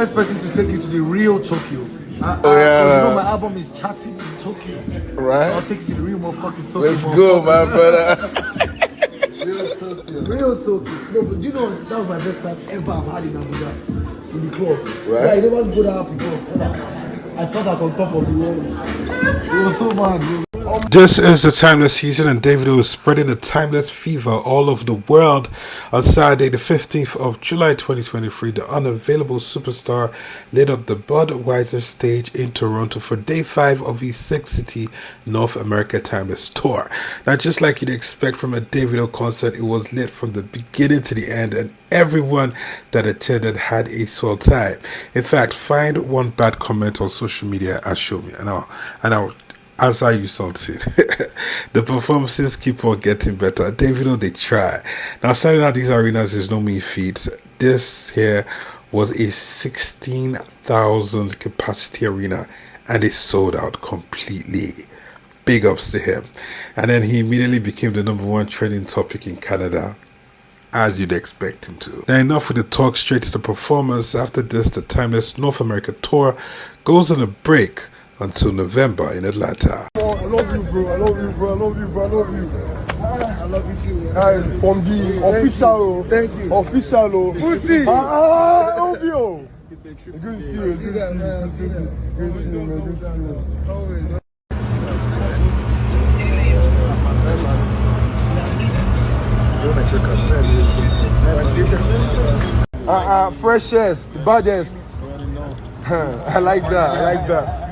best person to take you to the real Tokyo. You know my album is Chatting in Tokyo. Right. So I'll take you to the real motherfucking Tokyo. Let's go, my brother. Real Tokyo. No, but you know that was my best time ever I've had in Abuja. In the club. Right. Yeah, I never go that before. I felt like on top of the world. It was so bad. This is the Timeless season, and Davido is spreading the Timeless fever all over the world. On Saturday, the 15th of July 2023, the unavailable superstar lit up the Budweiser stage in Toronto for day 5 of his 6-city North America Timeless tour. Now, just like you'd expect from a Davido concert, it was lit from the beginning to the end, and everyone that attended had a swell time. In fact, find one bad comment on social media and show me, and I'll answer you something. The performances keep on getting better. Davido, they try. Now, selling out these arenas is no mean feat. This here was a 16,000 capacity arena, and it sold out completely. Big ups to him. And then he immediately became the #1 trending topic in Canada, as you'd expect him to. Now, enough with the talk, straight to the performance. After this, the Timeless North America tour goes on a break until November in Atlanta. I love you, bro. I love you, bro. I love you, bro. I love you. I love you too. From the official. Thank you. Official. Pussy. I love you. Good to see you. See that, man. See that. Good to see you, man. Good to see you. Always. Freshest, baddest. I like that. I like that.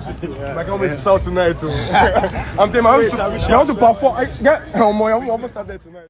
Like I'm going to shout tonight too. I'm telling you, I want to perform. I'm almost start there tonight.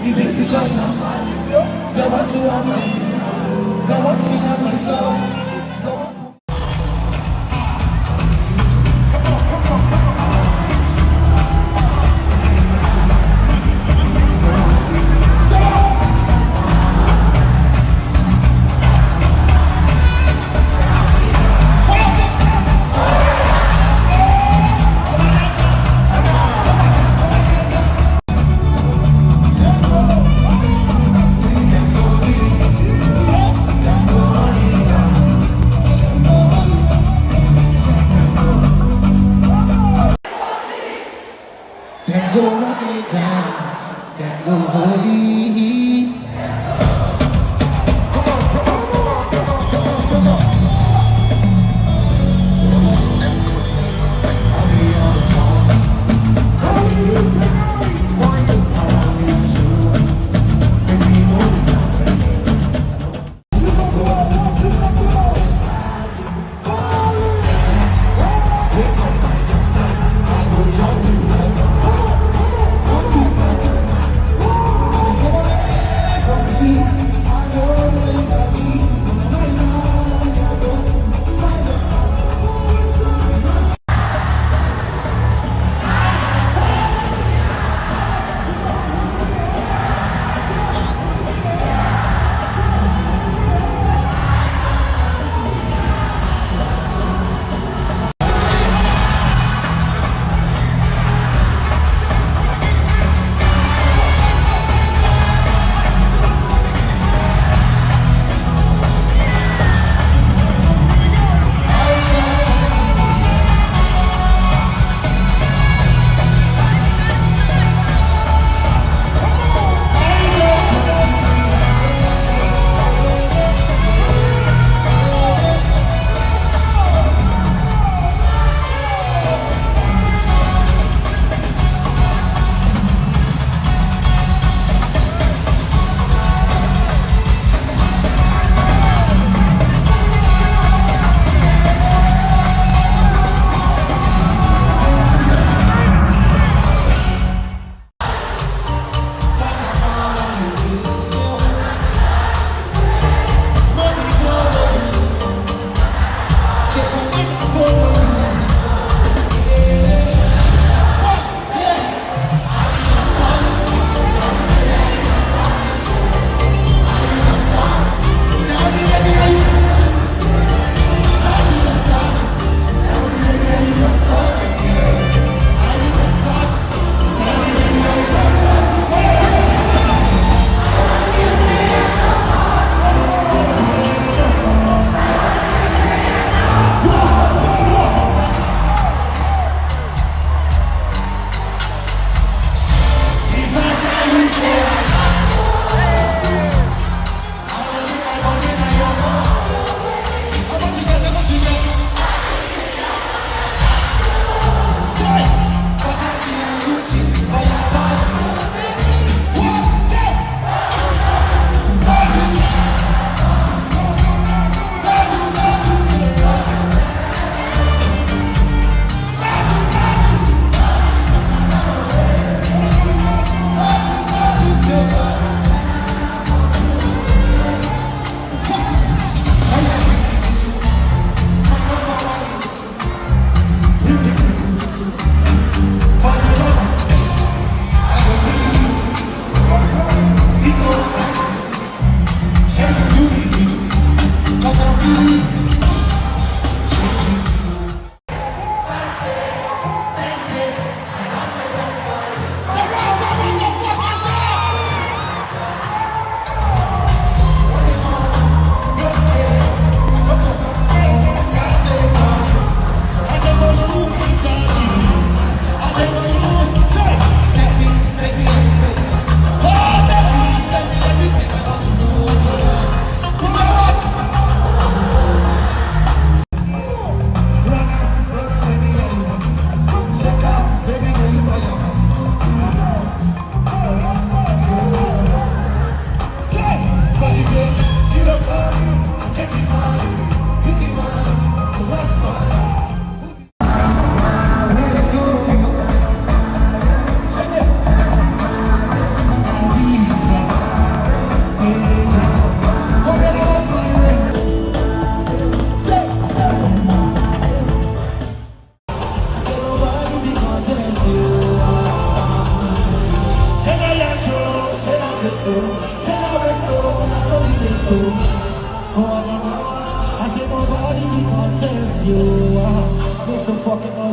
Is it because they want to have my, they want to have my soul? Then go rock it down, then go holy. I'll be on the phone.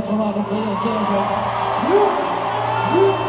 Put some on for yourselves right now.